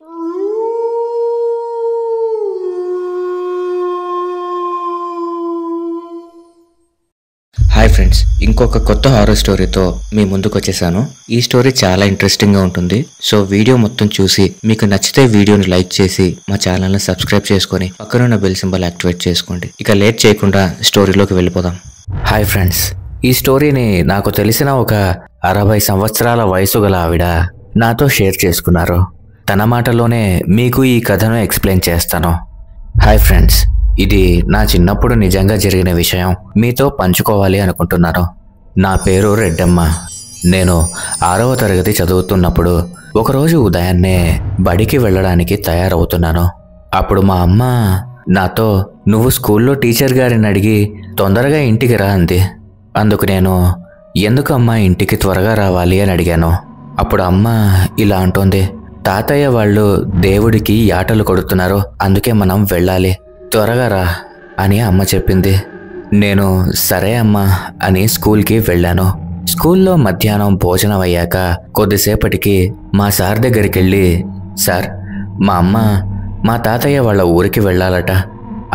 Hi friends, ఇంకొక కొత్త horror స్టోరీతో మీ ముందుకు వచ్చేసాను. ఈ స్టోరీ చాలా ఇంట్రెస్టింగ్ గా ఉంటుంది. సో వీడియో మొత్తం చూసి మీకు నచ్చితే వీడియోని లైక్ చేసి మా ఛానల్ ని సబ్స్క్రైబ్ చేసుకొని పక్కనున్న బెల్ సింబల్ యాక్టివేట్ చేసుకోండి. ఇక లేట్ చేయకుండా స్టోరీలోకి వెళ్ళిపోదాం. హాయ్ ఫ్రెండ్స్, ఈ స్టోరీని నాకు తెలిసిన ఒక 60 సంవత్సరాల వయసు గల ఆవిడ నాతో షేర్ చేసుకున్నారు. తన మాటలోనే మీకు ఈ కథను ఎక్స్ప్లెయిన్ చేస్తాను. హాయ్ ఫ్రెండ్స్, ఇది నా చిన్నప్పుడు నిజంగా జరిగిన విషయం మీతో పంచుకోవాలి అనుకుంటున్నాను. నా పేరు రెడ్డమ్మ. నేను 6వ తరగతి చదువుతున్నప్పుడు ఒకరోజు ఉదయాన్నే బడికి వెళ్ళడానికి తయారవుతున్నాను. అప్పుడు మా అమ్మ నాతో, నువ్వు స్కూల్లో టీచర్ గారిని అడిగి తొందరగా ఇంటికి రా అంది. అందుకు నేను, ఎందుకమ్మా ఇంటికి త్వరగా రావాలి అని అడిగాను. అప్పుడు అమ్మ ఇలా అంటోంది, తాతయ్య వాళ్ళు దేవుడికి యాటలు కొడుతున్నారు, అందుకే మనం వెళ్ళాలి, త్వరగా రా అని అమ్మ చెప్పింది. నేను సరే అమ్మా అని స్కూల్కి వెళ్ళాను. స్కూల్లో మధ్యాహ్నం భోజనం అయ్యాక కొద్దిసేపటికి మా సార్ దగ్గరికి వెళ్ళి, సార్, మా అమ్మ మా తాతయ్య వాళ్ళ ఊరికి వెళ్ళాలట,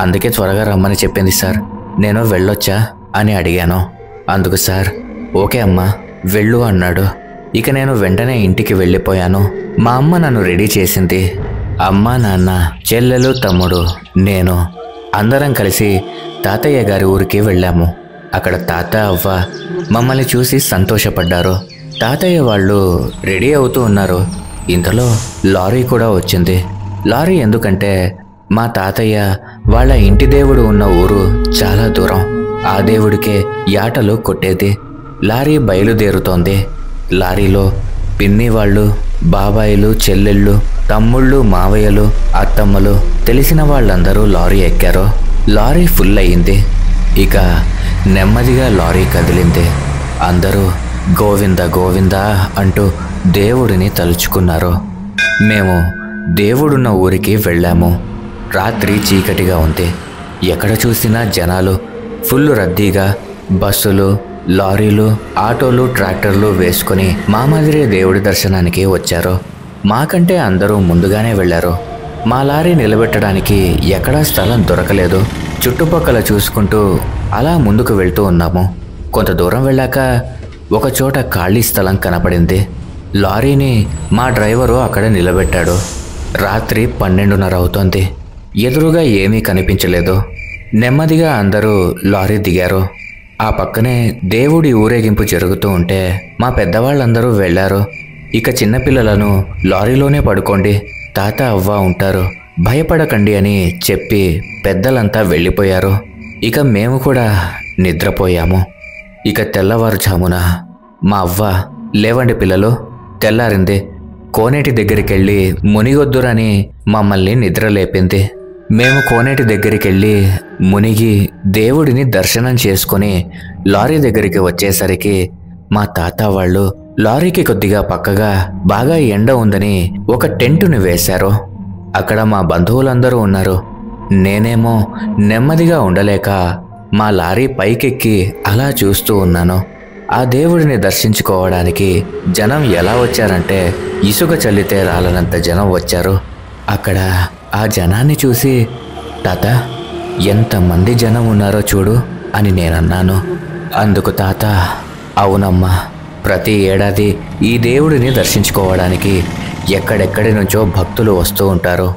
అందుకే త్వరగా రమ్మని చెప్పింది సార్, నేను వెళ్ళొచ్చా అని అడిగాను. అందుకు సార్, ఓకే అమ్మా వెళ్ళు అన్నాడు. ఇక నేను వెంటనే ఇంటికి వెళ్ళిపోయాను. మా అమ్మ నన్ను రెడీ చేసింది. అమ్మ, నాన్న, చెల్లెలు, తమ్ముడు, నేను అందరం కలిసి తాతయ్య గారి ఊరికి వెళ్ళాము. అక్కడ తాత, అవ్వ మమ్మల్ని చూసి సంతోషపడ్డారు. తాతయ్య వాళ్ళు రెడీ అవుతూ ఉన్నారు. ఇంతలో లారీ కూడా వచ్చింది. లారీ ఎందుకంటే మా తాతయ్య వాళ్ళ ఇంటి దేవుడు ఉన్న ఊరు చాలా దూరం. ఆ దేవుడికే యాటలు కొట్టేది. లారీ బయలుదేరుతోంది. లారీలో పిన్ని వాళ్ళు, బాబాయిలు, చెల్లెళ్ళు, తమ్ముళ్ళు, మావయ్యలు, అత్తమ్మలు, తెలిసిన వాళ్ళందరూ లారీ ఎక్కారు. లారీ ఫుల్ అయ్యింది. ఇక నెమ్మదిగా లారీ కదిలింది. అందరూ గోవింద గోవింద అంటూ దేవుడిని తలుచుకున్నారు. మేము దేవుడున్న ఊరికి వెళ్ళాము. రాత్రి చీకటిగా ఉంది. ఎక్కడ చూసినా జనాలు ఫుల్ రద్దీగా బస్సులు, లారీలు, ఆటోలు, ట్రాక్టర్లు వేసుకుని మా మాదిరే దేవుడి దర్శనానికి వచ్చారు. మాకంటే అందరూ ముందుగానే వెళ్ళారు. మా లారీ నిలబెట్టడానికి ఎక్కడా స్థలం దొరకలేదు. చుట్టుపక్కల చూసుకుంటూ అలా ముందుకు వెళ్తూ ఉన్నాము. కొంత దూరం వెళ్ళాక ఒక చోట ఖాళీ స్థలం కనపడింది. లారీని మా డ్రైవరు అక్కడ నిలబెట్టాడు. రాత్రి 12:30 అవుతోంది. ఎదురుగా ఏమీ కనిపించలేదు. నెమ్మదిగా అందరూ లారీ దిగారు. ఆ పక్కనే దేవుడి ఊరేగింపు జరుగుతూ ఉంటే మా పెద్దవాళ్ళందరూ వెళ్ళారు. ఇక చిన్నపిల్లలను లారీలోనే పడుకోండి, తాత, అవ్వ ఉంటారు, భయపడకండి అని చెప్పి పెద్దలంతా వెళ్ళిపోయారు. ఇక మేము కూడా నిద్రపోయాము. ఇక తెల్లవారుజామున మా అవ్వ, లేవండి పిల్లలు, తెల్లారింది, కోనేటి దగ్గరికి వెళ్ళి మునిగొద్దురని మమ్మల్ని నిద్రలేపింది. మేము కోనేటి దగ్గరికి వెళ్ళి మునిగి దేవుడిని దర్శనం చేసుకుని లారీ దగ్గరికి వచ్చేసరికి మా తాత వాళ్ళు లారీకి కొద్దిగా పక్కగా బాగా ఎండ ఉందని ఒక టెంటుని వేశారు. అక్కడ మా బంధువులందరూ ఉన్నారు. నేనేమో నెమ్మదిగా ఉండలేక మా లారీ పైకెక్కి అలా చూస్తూ ఉన్నాను. ఆ దేవుడిని దర్శించుకోవడానికి జనం ఎలా వచ్చారంటే ఇసుక చల్లితే రాలనంత జనం వచ్చారు. అక్కడ ఆ జనాన్ని చూసి, తాత, ఎంతమంది జనం ఉన్నారో చూడు అని నేనన్నాను. అందుకు తాత, అవునమ్మా, ప్రతి ఏడాది ఈ దేవుడిని దర్శించుకోవడానికి ఎక్కడెక్కడి నుంచో భక్తులు వస్తూ ఉంటారు,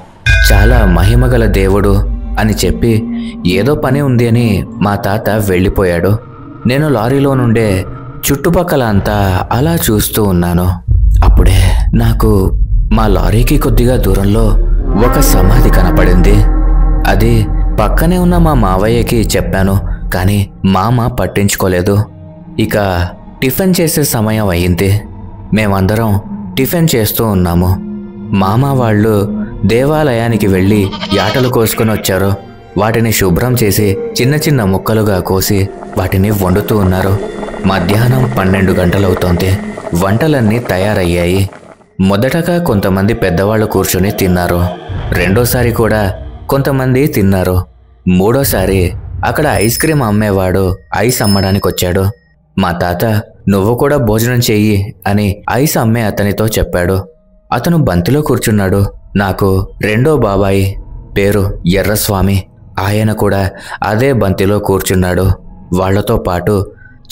చాలా మహిమగల దేవుడు అని చెప్పి ఏదో పని ఉంది అని మా తాత వెళ్ళిపోయాడు. నేను లారీలో నుండే చుట్టుపక్కల అంతా అలా చూస్తూ ఉన్నాను. అప్పుడే నాకు మా లారీకి కొద్దిగా దూరంలో ఒక సమాధి కనపడింది. అది పక్కనే ఉన్న మా మావయ్యకి చెప్పాను, కానీ మామ పట్టించుకోలేదు. ఇక టిఫిన్ చేసే సమయం అయ్యింది. మేమందరం టిఫిన్ చేస్తూ ఉన్నాము. మామ వాళ్ళు దేవాలయానికి వెళ్ళి యాటలు కోసుకొని వచ్చారు. వాటిని శుభ్రం చేసి చిన్న చిన్న ముక్కలుగా కోసి వాటిని వండుతూ ఉన్నారు. మధ్యాహ్నం 12 గంటలవుతోంది. వంటలన్నీ తయారయ్యాయి. మొదటగా కొంతమంది పెద్దవాళ్ళు కూర్చొని తిన్నారు. రెండోసారి కూడా కొంతమంది తిన్నారు. మూడోసారి అక్కడ ఐస్ క్రీమ్ అమ్మేవాడు ఐస్ అమ్మడానికి వచ్చాడు. మా తాత, నువ్వు కూడా భోజనం చెయ్యి అని ఐస్ అమ్మే అతనితో చెప్పాడు. అతను బంతిలో కూర్చున్నాడు. నాకు రెండో బాబాయి పేరు ఎర్రస్వామి. ఆయన కూడా అదే బంతిలో కూర్చున్నాడు. వాళ్లతో పాటు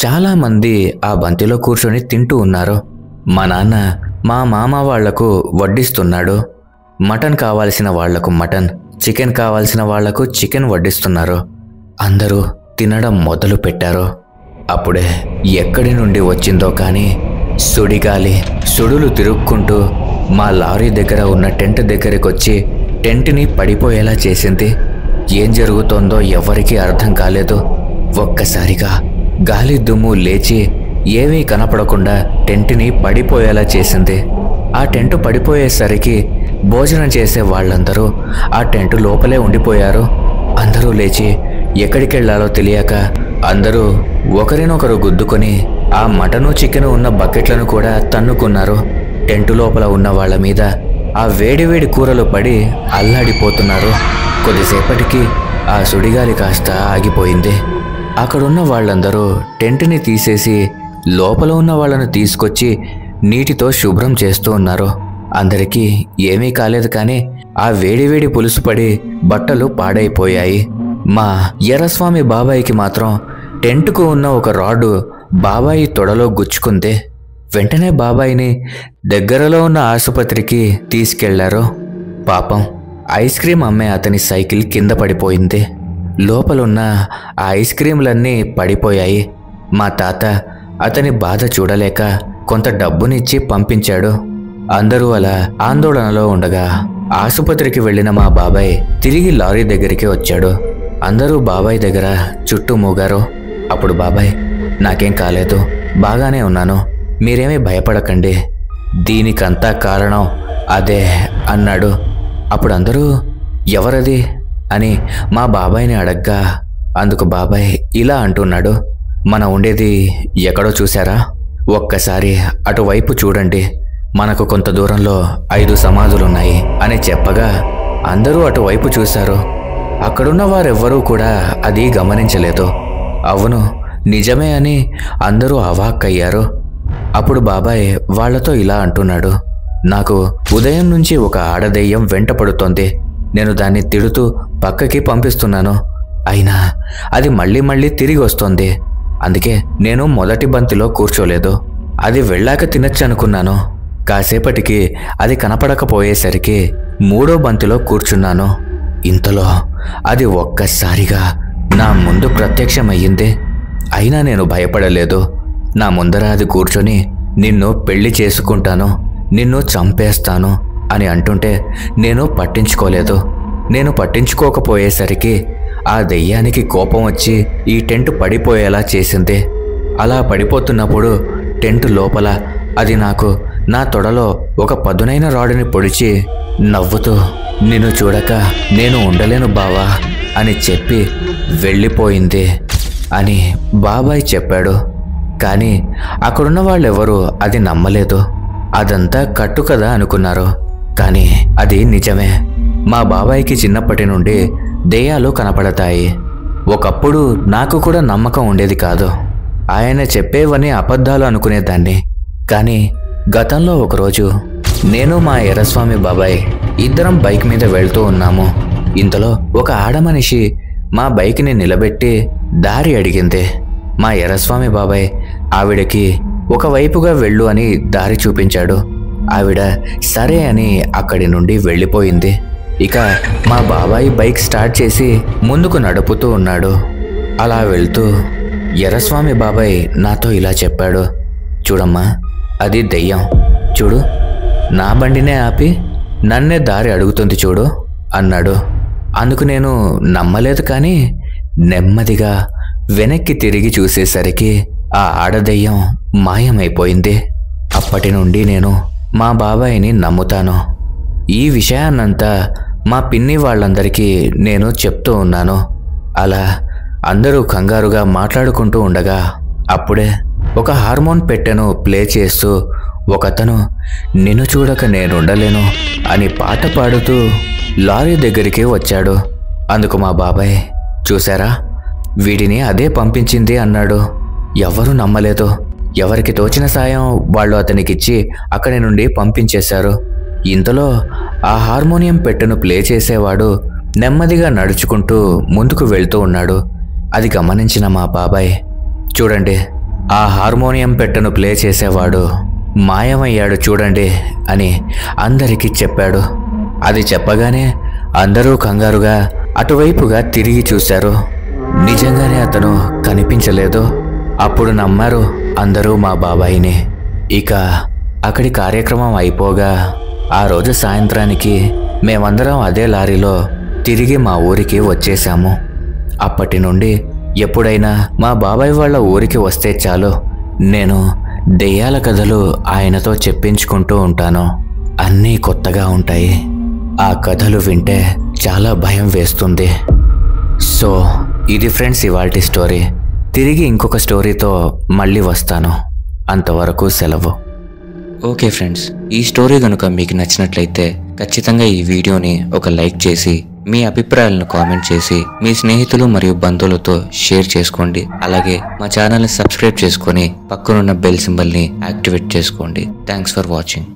చాలామంది ఆ బంతిలో కూర్చొని తింటూ ఉన్నారు. మా నాన్న మా మామ వాళ్లకు వడ్డిస్తున్నాడు. మటన్ కావాల్సిన వాళ్లకు మటన్, చికెన్ కావాల్సిన వాళ్లకు చికెన్ వడ్డిస్తున్నారు. అందరూ తినడం మొదలు పెట్టారు. అప్పుడే ఎక్కడి నుండి వచ్చిందో కానీ సుడిగాలి సుడులు తిరుక్కుంటూ మా లారీ దగ్గర ఉన్న టెంట్ దగ్గరికి వచ్చి టెంట్ని పడిపోయేలా చేసింది. ఏం జరుగుతోందో ఎవరికీ అర్థం కాలేదు. ఒక్కసారిగా గాలి దుమ్ము లేచి ఏమీ కనపడకుండా టెంట్ని పడిపోయేలా చేసింది. ఆ టెంట్ పడిపోయేసరికి భోజనం చేసే వాళ్ళందరూ ఆ టెంట్ లోపలే ఉండిపోయారు. అందరూ లేచి ఎక్కడికెళ్లాలో తెలియక అందరూ ఒకరినొకరు గుద్దుకొని ఆ మటను చికెను ఉన్న బకెట్లను కూడా తన్నుకున్నారు. టెంటు లోపల ఉన్న వాళ్ళ మీద ఆ వేడివేడి కూరలు పడి అల్లాడిపోతున్నారు. కొద్దిసేపటికి ఆ సుడిగాలి కాస్త ఆగిపోయింది. అక్కడున్న వాళ్ళందరూ టెంట్ని తీసేసి లోపల ఉన్న వాళ్ళను తీసుకొచ్చి నీటితో శుభ్రం చేస్తూ ఉన్నారు. అందరికీ ఏమీ కాలేదు, కానీ ఆ వేడివేడి పులుసు పడి బట్టలు పాడైపోయాయి. మా ఎర్రస్వామి బాబాయికి మాత్రం టెంటుకు ఉన్న ఒక రాడ్డు బాబాయి తొడలో గుచ్చుకుంది. వెంటనే బాబాయిని దగ్గరలో ఉన్న ఆసుపత్రికి తీసుకెళ్లారు. పాపం ఐస్ క్రీం అమ్మే అతని సైకిల్ కింద పడిపోయింది. లోపలున్న ఆ ఐస్ క్రీంలన్నీ పడిపోయాయి. మా తాత అతని బాధ చూడలేక కొంత డబ్బునిచ్చి పంపించాడు. అందరూ అలా ఆందోళనలో ఉండగా ఆసుపత్రికి వెళ్లిన మా బాబాయ్ తిరిగి లారీ దగ్గరికి వచ్చాడు. అందరూ బాబాయ్ దగ్గర చుట్టూ మూగారు. అప్పుడు బాబాయ్, నాకేం కాలేదు, బాగానే ఉన్నాను, మీరేమీ భయపడకండి, దీనికంతా కారణం అదే అన్నాడు. అప్పుడు అందరూ ఎవరది అని మా బాబాయ్ని అడగ్గా అందుకు బాబాయ్ ఇలా అంటున్నాడు, మనం ఉండేది ఎక్కడో చూశారా? ఒక్కసారి అటువైపు చూడండి, మనకు కొంత దూరంలో 5 సమాధులున్నాయి అని చెప్పగా అందరూ అటువైపు చూశారు. అక్కడున్న వారెవ్వరూ కూడా అది గమనించలేదు. అవును, నిజమే అని అందరూ అవాక్కయ్యారు. అప్పుడు బాబాయ్ వాళ్లతో ఇలా అంటున్నాడు, నాకు ఉదయం నుంచి ఒక ఆడదెయ్యం వెంట పడుతోంది. నేను దాన్ని తిడుతూ పక్కకి పంపిస్తున్నాను, అయినా అది మళ్ళీ మళ్ళీ తిరిగి వస్తోంది. అందుకే నేను మొదటి బంతిలో కూర్చోలేదు. అది వెళ్ళాక తినచ్చు అనుకున్నాను. కాసేపటికి అది కనపడకపోయేసరికి 3వ బంతిలో కూర్చున్నాను. ఇంతలో అది ఒక్కసారిగా నా ముందు ప్రత్యక్షమయ్యింది. అయినా నేను భయపడలేదు. నా ముందర అది కూర్చొని నిన్ను పెళ్లి చేసుకుంటాను, నిన్ను చంపేస్తాను అని అంటుంటే నేను పట్టించుకోలేదు. నేను పట్టించుకోకపోయేసరికి ఆ దెయ్యానికి కోపం వచ్చి ఈ టెంట్ పడిపోయేలా చేసింది. అలా పడిపోతున్నప్పుడు టెంట్ లోపల అది నాకు నా తొడలో ఒక పదునైన రాడుని పొడిచి నవ్వుతూ నిన్ను చూడక నేను ఉండలేను బావా అని చెప్పి వెళ్ళిపోయింది అని బాబాయ్ చెప్పాడు. కానీ అక్కడున్న వాళ్ళెవరూ అది నమ్మలేదు. అదంతా కట్టుకథ అనుకున్నారు. కానీ అది నిజమే. మా బాబాయ్కి చిన్నప్పటి నుండి దెయ్యాలు కనపడతాయి. ఒకప్పుడు నాకు కూడా నమ్మకం ఉండేది కాదు. ఆయన చెప్పేవన్నీ అబద్ధాలు అనుకునేదాన్ని. కానీ గతంలో ఒకరోజు నేను మా ఎర్రస్వామి బాబాయ్ ఇద్దరం బైక్ మీద వెళ్తూ ఉన్నాము. ఇంతలో ఒక ఆడమనిషి మా బైక్ని నిలబెట్టి దారి అడిగింది. మా ఎర్రస్వామి బాబాయ్ ఆవిడకి ఒకవైపుగా వెళ్ళు అని దారి చూపించాడు. ఆవిడ సరే అని అక్కడి నుండి వెళ్ళిపోయింది. ఇక మా బాబాయ్ బైక్ స్టార్ట్ చేసి ముందుకు నడుపుతూ ఉన్నాడు. అలా వెళ్తూ ఎర్రస్వామి బాబాయ్ నాతో ఇలా చెప్పాడు, చూడమ్మా, అది దెయ్యం, చూడు, నా బండినే ఆపి నన్నే దారి అడుగుతుంది చూడు అన్నాడు. అందుకు నేను నమ్మలేదు. కానీ నెమ్మదిగా వెనక్కి తిరిగి చూసేసరికి ఆ ఆడదెయ్యం మాయమైపోయింది. అప్పటి నుండి నేను మా బాబాయిని నమ్ముతాను. ఈ విషయాన్నంతా మా పిన్ని వాళ్ళందరికీ నేను చెప్తూ ఉన్నాను. అలా అందరూ కంగారుగా మాట్లాడుకుంటూ ఉండగా అప్పుడే ఒక హార్మోన్ పెట్టెను ప్లే చేస్తూ ఒకతను నిన్ను చూడక నేనుండలేను అని పాట పాడుతూ లారీ దగ్గరికి వచ్చాడు. అందుకు మా బాబాయ్, చూసారా, వీడిని అదే పంపించింది అన్నాడు. ఎవరూ నమ్మలేదు. ఎవరికి తోచిన సాయం వాళ్ళు అతనికిచ్చి అక్కడి నుండి పంపించేశారు. ఇంతలో ఆ హార్మోనియం పెట్టెను ప్లే చేసేవాడు నెమ్మదిగా నడుచుకుంటూ ముందుకు వెళ్తూ ఉన్నాడు. అది గమనించిన మా బాబాయ్, చూడండి ఆ హార్మోనియం పెట్టెను ప్లే చేసేవాడు మాయమయ్యాడు చూడండి అని అందరికీ చెప్పాడు. అది చెప్పగానే అందరూ కంగారుగా అటువైపుగా తిరిగి చూశారు. నిజంగానే అతను కనిపించలేదు. అప్పుడు నమ్మారు అందరూ మా బాబాయిని. ఇక అక్కడి కార్యక్రమం అయిపోగా ఆ రోజు సాయంత్రానికి మేమందరం అదే లారీలో తిరిగి మా ఊరికి వచ్చేశాము. అప్పటి నుండి ఎప్పుడైనా మా బాబాయ్ వాళ్ళ ఊరికి వస్తే చాలు నేను దెయ్యాల కథలు ఆయనతో చెప్పించుకుంటూ ఉంటాను. అన్నీ కొత్తగా ఉంటాయి. ఆ కథలు వింటే చాలా భయం వేస్తుంది. సో ఇది ఫ్రెండ్స్ ఇవాల్టి స్టోరీ. తిరిగి ఇంకొక స్టోరీతో మళ్ళీ వస్తాను. అంతవరకు సెలవు. ఓకే ఫ్రెండ్స్, ఈ స్టోరీ కనుక మీకు నచ్చినట్లయితే ఖచ్చితంగా ఈ వీడియోని ఒక లైక్ చేసి మీ అభిప్రాయాలను కామెంట్ చేసి మీ స్నేహితులు మరియు బంధువులతో షేర్ చేసుకోండి. అలాగే మా ఛానల్ని సబ్స్క్రైబ్ చేసుకొని పక్కనున్న బెల్ సింబల్ని యాక్టివేట్ చేసుకోండి. Thanks for watching.